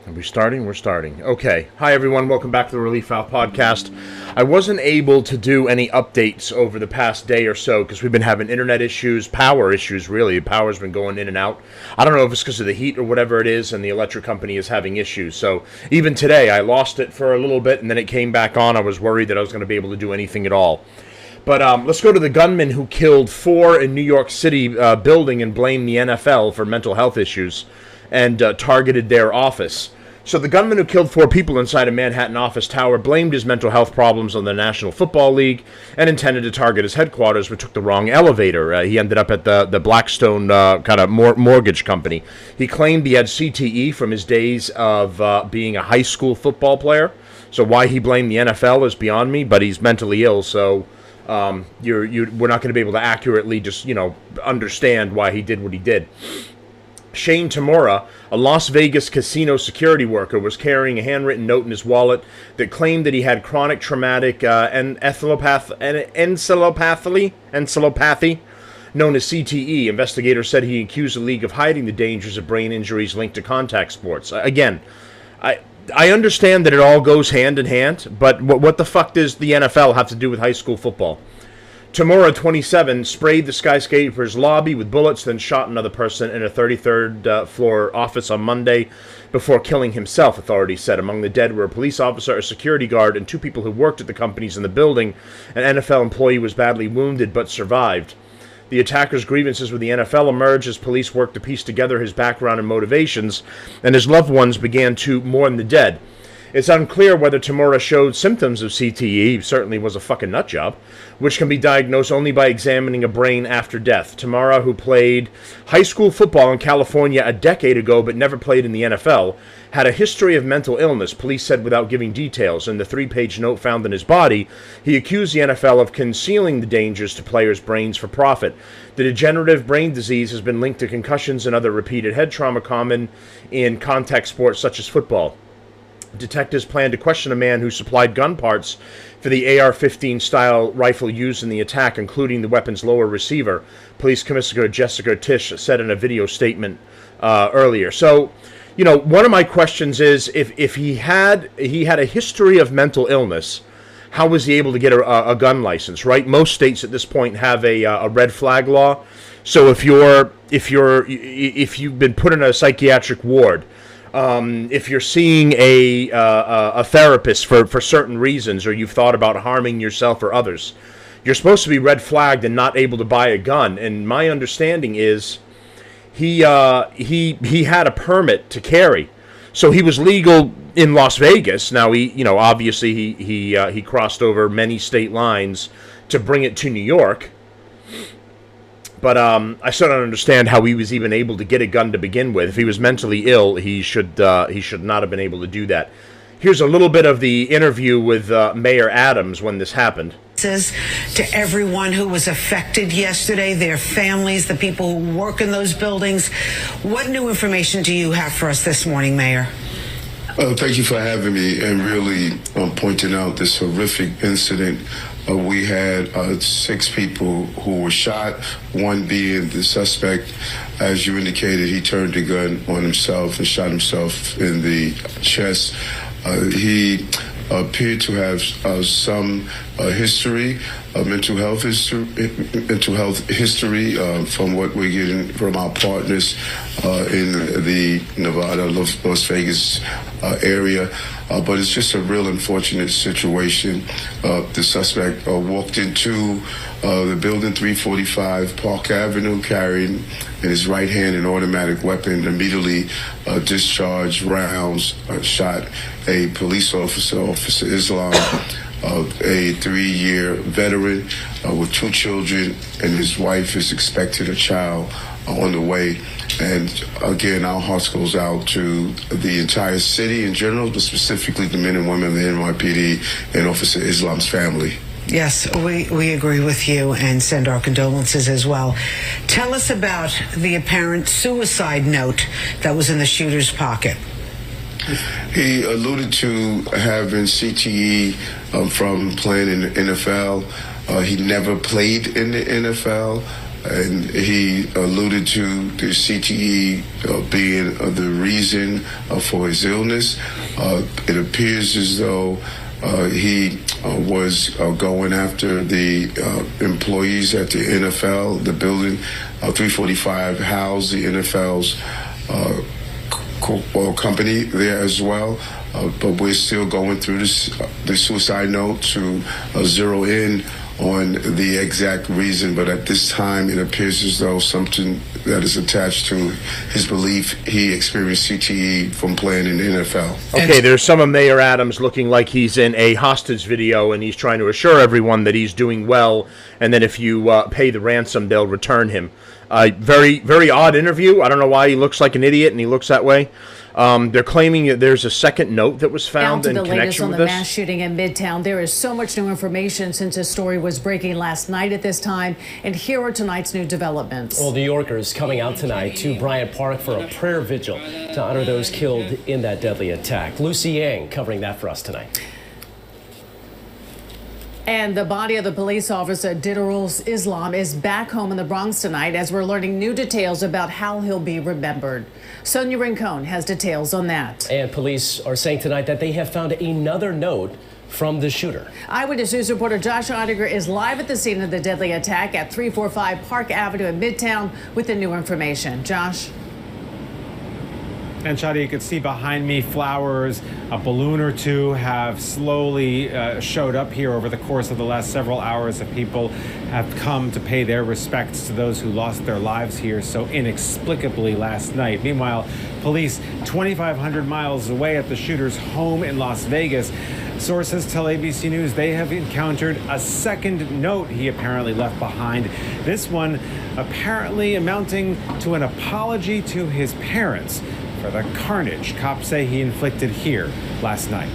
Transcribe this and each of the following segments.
Are we starting? We're starting. Okay. Hi, everyone. Welcome back to the Relief Valve Podcast. I wasn't able to do any updates over the past day or so because we've been having internet issues, power issues, really. The power's been going in and out. I don't know if it's because of the heat or whatever it is, and the electric company is having issues. So even today, I lost it for a little bit, and then it came back on. I was worried that I was going to be able to do anything at all. But let's go to the gunman who killed 4 in New York City building and blamed the NFL for mental health issues and targeted their office. So the gunman who killed 4 people inside a Manhattan office tower blamed his mental health problems on the National Football League and intended to target his headquarters, but took the wrong elevator. He ended up at the Blackstone kind of mortgage company. He claimed he had CTE from his days of being a high school football player. So why he blamed the NFL is beyond me, but he's mentally ill, so we're not going to be able to accurately just, understand why he did what he did. Shane Tamura, a Las Vegas casino security worker, was carrying a handwritten note in his wallet that claimed that he had chronic traumatic encephalopathy, known as CTE. Investigators said he accused the league of hiding the dangers of brain injuries linked to contact sports. Again, I understand that it all goes hand in hand, but what the fuck does the NFL have to do with high school football? Tamura, 27, sprayed the skyscraper's lobby with bullets, then shot another person in a 33rd floor office on Monday before killing himself, authorities said. Among the dead were a police officer, a security guard, and 2 people who worked at the companies in the building. An NFL employee was badly wounded but survived. The attacker's grievances with the NFL emerged as police worked to piece together his background and motivations, and his loved ones began to mourn the dead. It's unclear whether Tamura showed symptoms of CTE, he certainly was a fucking nutjob, which can be diagnosed only by examining a brain after death. Tamura, who played high school football in California a decade ago but never played in the NFL, had a history of mental illness, police said without giving details. In the 3-page note found in his body, he accused the NFL of concealing the dangers to players' brains for profit. The degenerative brain disease has been linked to concussions and other repeated head trauma common in contact sports such as football. Detectives plan to question a man who supplied gun parts for the AR-15 style rifle used in the attack, including the weapon's lower receiver, Police Commissioner Jessica Tisch said in a video statement earlier. So, one of my questions is, if he had a history of mental illness, how was he able to get a gun license? Right? Most states at this point have a red flag law. So if you've been put in a psychiatric ward, if you're seeing a therapist for certain reasons, or you've thought about harming yourself or others, you're supposed to be red flagged and not able to buy a gun. And my understanding is he had a permit to carry, so he was legal in Las Vegas. Now obviously he crossed over many state lines to bring it to New York. But I still don't understand how he was even able to get a gun to begin with. If he was mentally ill, he should not have been able to do that. Here's a little bit of the interview with Mayor Adams when this happened. To everyone who was affected yesterday, their families, the people who work in those buildings. What new information do you have for us this morning, Mayor? Thank you for having me and really pointing out this horrific incident. We had 6 people who were shot, one being the suspect. As you indicated, he turned the gun on himself and shot himself in the chest. He appeared to have some history, mental health history, from what we're getting from our partners in the Nevada, Las Vegas area. But it's just a real unfortunate situation. The suspect walked into the building 345 Park Avenue carrying in his right hand an automatic weapon, immediately discharged rounds, shot a police officer, Officer Islam, a 3-year veteran with 2 children, and his wife is expecting a child on the way. And again, our hearts goes out to the entire city in general, but specifically the men and women of the NYPD and Officer Islam's family. Yes, we agree with you and send our condolences as well. Tell us about the apparent suicide note that was in the shooter's pocket. He alluded to having CTE from playing in the NFL. He never played in the NFL. and he alluded to the CTE being the reason for his illness. It appears as though he was going after the employees at the NFL. The building 345 housed the NFL's company there as well. But we're still going through the suicide note to zero in on the exact reason. But at this time, it appears as though something that is attached to his belief he experienced CTE from playing in the NFL. Okay, there's some of Mayor Adams looking like he's in a hostage video, and he's trying to assure everyone that he's doing well, and that if you pay the ransom, they'll return him. Very, very odd interview. I don't know why he looks like an idiot and he looks that way. They're claiming that there's a second note that was found in connection with this. Down to the latest on the mass shooting in Midtown. There is so much new information since this story was breaking last night at this time. And here are tonight's new developments. Well, New Yorkers coming out tonight to Bryant Park for a prayer vigil to honor those killed in that deadly attack. Lucy Yang covering that for us tonight. And the body of the police officer, Diderul Islam, is back home in the Bronx tonight as we're learning new details about how he'll be remembered. Sonia Rincon has details on that. And police are saying tonight that they have found another note from the shooter. Eyewitness News reporter Josh Oettinger is live at the scene of the deadly attack at 345 Park Avenue in Midtown with the new information. Josh? And Shadi, you can see behind me flowers, a balloon or two have slowly showed up here over the course of the last several hours. Of people have come to pay their respects to those who lost their lives here so inexplicably last night. Meanwhile, police 2,500 miles away at the shooter's home in Las Vegas. Sources tell ABC News they have encountered a second note he apparently left behind. This one apparently amounting to an apology to his parents for the carnage cops say he inflicted here last night.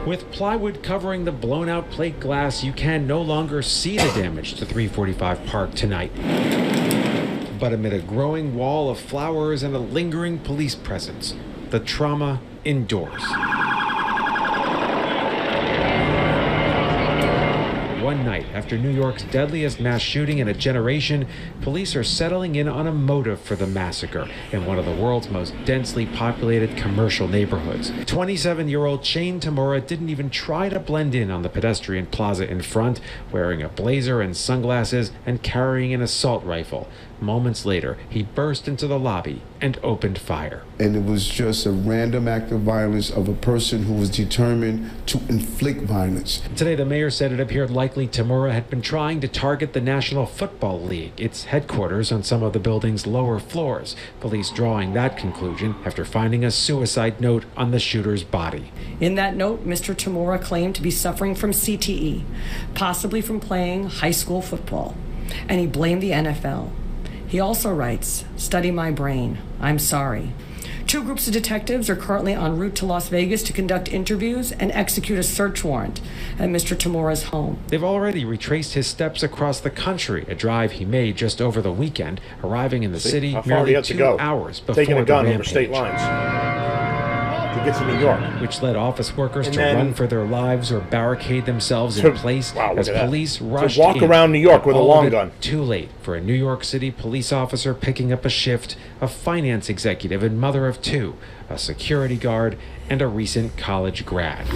With plywood covering the blown out plate glass, you can no longer see the damage to 345 Park tonight. But amid a growing wall of flowers and a lingering police presence, the trauma endures. One night after New York's deadliest mass shooting in a generation, police are settling in on a motive for the massacre in one of the world's most densely populated commercial neighborhoods. 27-year-old Shane Tamura didn't even try to blend in on the pedestrian plaza in front, wearing a blazer and sunglasses and carrying an assault rifle. Moments later, he burst into the lobby and opened fire. And it was just a random act of violence of a person who was determined to inflict violence. Today, the mayor said it appeared likely Tamura had been trying to target the National Football League, its headquarters on some of the building's lower floors. Police drawing that conclusion after finding a suicide note on the shooter's body. In that note, Mr. Tamura claimed to be suffering from CTE, possibly from playing high school football, and he blamed the NFL. He also writes, "Study my brain. I'm sorry." Two groups of detectives are currently en route to Las Vegas to conduct interviews and execute a search warrant at Mr. Tamura's home. They've already retraced his steps across the country, a drive he made just over the weekend, arriving in the city merely 2 hours before taking a gun the over state lines to get to New York, which led office workers to run for their lives or barricade themselves in place as police rushed to walk around New York with a long gun. Too late for a New York City police officer picking up a shift, a finance executive and mother of two, a security guard, and a recent college grad.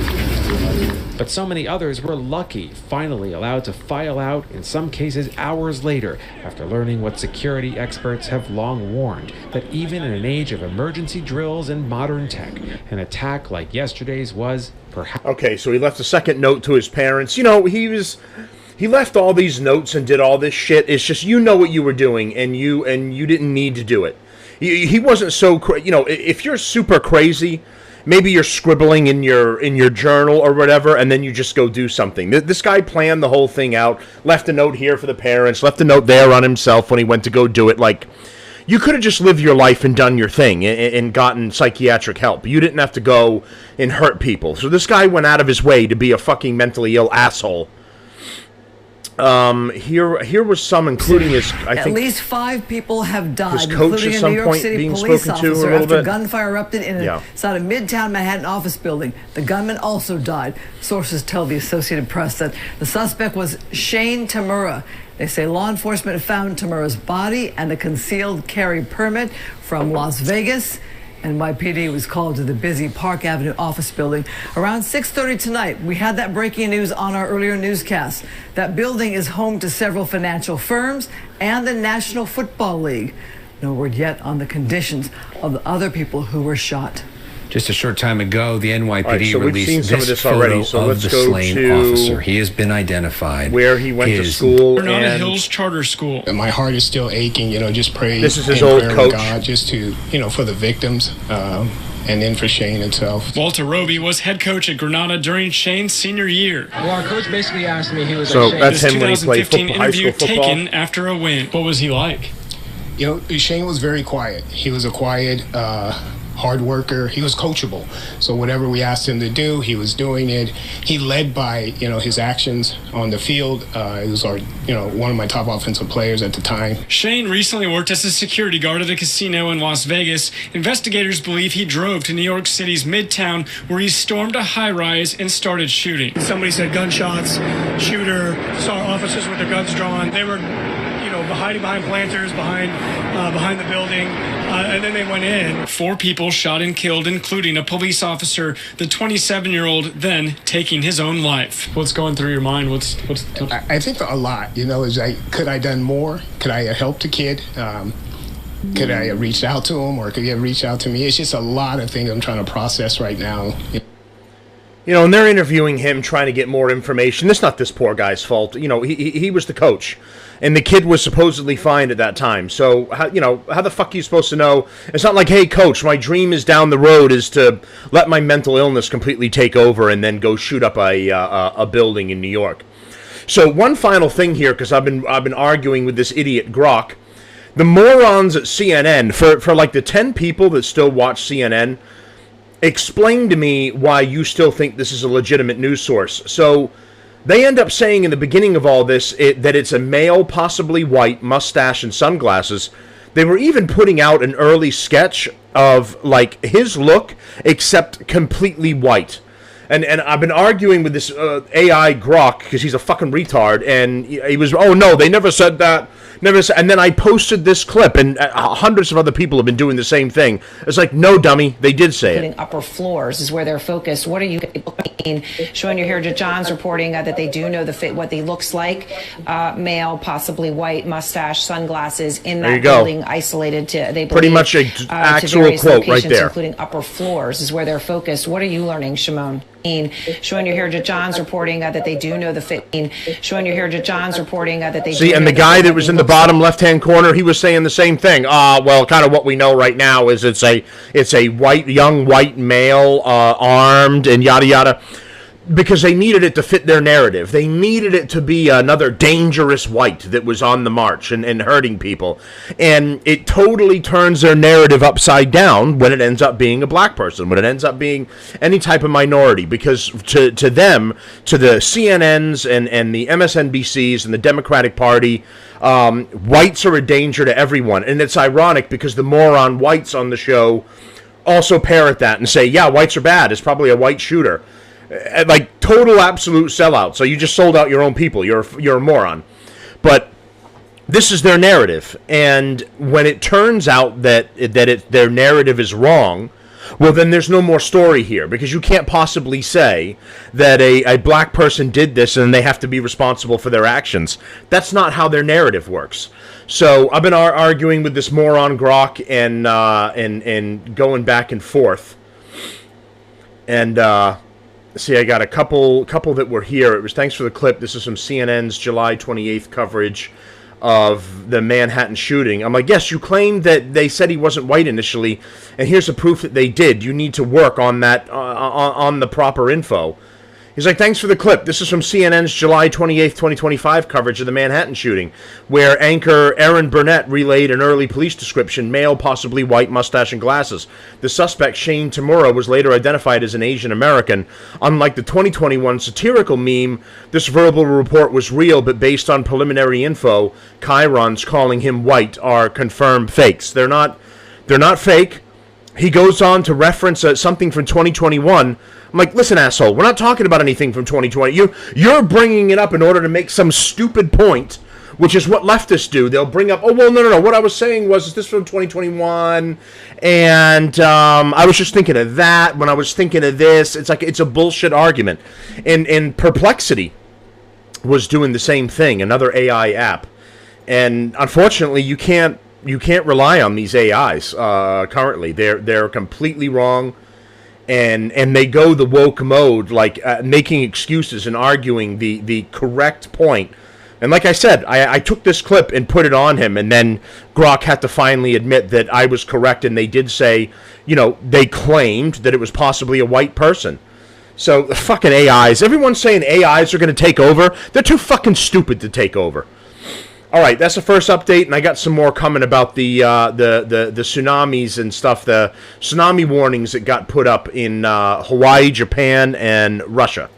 But so many others were lucky, finally allowed to file out, in some cases hours later, after learning what security experts have long warned, that even in an age of emergency drills and modern tech, an attack like yesterday's was perhaps... Okay, so he left a second note to his parents. You know, he left all these notes and did all this shit. It's just, you know what you were doing, and you didn't need to do it. He wasn't so, you know, if you're super crazy, maybe you're scribbling in your journal or whatever, and then you just go do something. This guy planned the whole thing out, left a note here for the parents, left a note there on himself when he went to go do it. Like, you could have just lived your life and done your thing and gotten psychiatric help. You didn't have to go and hurt people. So this guy went out of his way to be a fucking mentally ill asshole. Here was some, including his, I think, at least 5 people have died, his coach including at a some New York point City being police spoken to a officer little after bit. gunfire erupted inside a Midtown Manhattan office building. The gunman also died. Sources tell the Associated Press that the suspect was Shane Tamura. They say law enforcement found Tamura's body and the concealed carry permit from Las Vegas. NYPD was called to the busy Park Avenue office building around 6:30 tonight. We had that breaking news on our earlier newscast. That building is home to several financial firms and the National Football League. No word yet on the conditions of the other people who were shot. Just a short time ago, the NYPD so released this photo of the slain officer. He has been identified. Where he went to school. Granada Hills Charter School. And my heart is still aching, just pray. This is his old coach. God, just to, for the victims, and then for Shane itself. Walter Roby was head coach at Granada during Shane's senior year. Well, our coach basically asked me, he was so like, that's this him when he played football, high school football. Taken after a win. What was he like? Shane was very quiet. He was a quiet, hard worker. He was coachable. So whatever we asked him to do, he was doing it. He led by, his actions on the field. He was one of my top offensive players at the time. Shane recently worked as a security guard at a casino in Las Vegas. Investigators believe he drove to New York City's Midtown, where he stormed a high-rise and started shooting. Somebody said gunshots, shooter, saw officers with their guns drawn. They were hiding behind planters, behind the building, and then they went in. 4 people shot and killed, including a police officer, the 27-year-old then taking his own life. What's going through your mind? I think a lot, is could I have done more? Could I have helped the kid? Could I have reached out to him, or could he have reached out to me? It's just a lot of things I'm trying to process right now. And they're interviewing him, trying to get more information. It's not this poor guy's fault. He was the coach, and the kid was supposedly fine at that time. So, how the fuck are you supposed to know? It's not like, hey, coach, my dream is down the road is to let my mental illness completely take over and then go shoot up a building in New York. So, one final thing here, because I've been arguing with this idiot Grok. The morons at CNN, for like the 10 people that still watch CNN, explain to me why you still think this is a legitimate news source. So they end up saying in the beginning of all this that it's a male, possibly white, mustache and sunglasses. They were even putting out an early sketch of like his look, except completely white. And I've been arguing with this AI Grok because he's a fucking retard, and he was, oh no, they never said that. And then I posted this clip, and hundreds of other people have been doing the same thing. It's like, no, dummy, they did say it. Upper floors is where they're focused. What are you looking? Showing you here, John's reporting that they do know what he looks like. Male, possibly white, mustache, sunglasses in that building, isolated to, they believe, pretty much an actual quote right there. Including upper floors is where they're focused. What are you learning, Shimon? Showing you here, John's reporting that they do know showing you here, John's reporting that they see, and the guy that was in the bottom left-hand corner, he was saying the same thing. Well, kind of what we know right now is it's a young white male, armed and yada yada. Because they needed it to fit their narrative. They needed it to be another dangerous white that was on the march and hurting people. And it totally turns their narrative upside down when it ends up being a black person, when it ends up being any type of minority. Because to them, to the CNNs and the MSNBCs and the Democratic Party, whites are a danger to everyone. And it's ironic because the moron whites on the show also parrot that and say, yeah, whites are bad. It's probably a white shooter. Like total absolute sellout. So you just sold out your own people. You're a moron. But this is their narrative, and when it turns out that their narrative is wrong, well, then there's no more story here, because you can't possibly say that a black person did this and they have to be responsible for their actions. That's not how their narrative works. So I've been arguing with this moron Grok and going back and forth, and. See, I got a couple that were here. It was thanks for the clip. This is from CNN's July 28th coverage of the Manhattan shooting. I'm like, yes, you claimed that they said he wasn't white initially, and here's the proof that they did. You need to work on that, on the proper info. He's like, thanks for the clip. This is from CNN's July 28th, 2025 coverage of the Manhattan shooting, where anchor Aaron Burnett relayed an early police description, male, possibly white, mustache and glasses. The suspect, Shane Tamura, was later identified as an Asian American. Unlike the 2021 satirical meme, this verbal report was real, but based on preliminary info, chyrons calling him white are confirmed fakes. They're not fake. He goes on to reference something from 2021. I'm like, listen, asshole, we're not talking about anything from 2020. You're bringing it up in order to make some stupid point which is what leftists do. They'll bring up, oh, well, no. What I was saying was, is this from 2021? And I was just thinking of that when I was thinking of this. It's like it's a bullshit argument. And Perplexity was doing the same thing, another AI app. And unfortunately, you can't rely on these AIs currently. They're completely wrong. And they go the woke mode, like making excuses and arguing the correct point. And like I said, I took this clip and put it on him, and then Grok had to finally admit that I was correct, and they did say, they claimed that it was possibly a white person. So, the fucking AIs, everyone's saying AIs are going to take over. They're too fucking stupid to take over. All right, that's the first update, and I got some more coming about the tsunamis and stuff, the tsunami warnings that got put up in Hawaii, Japan, and Russia.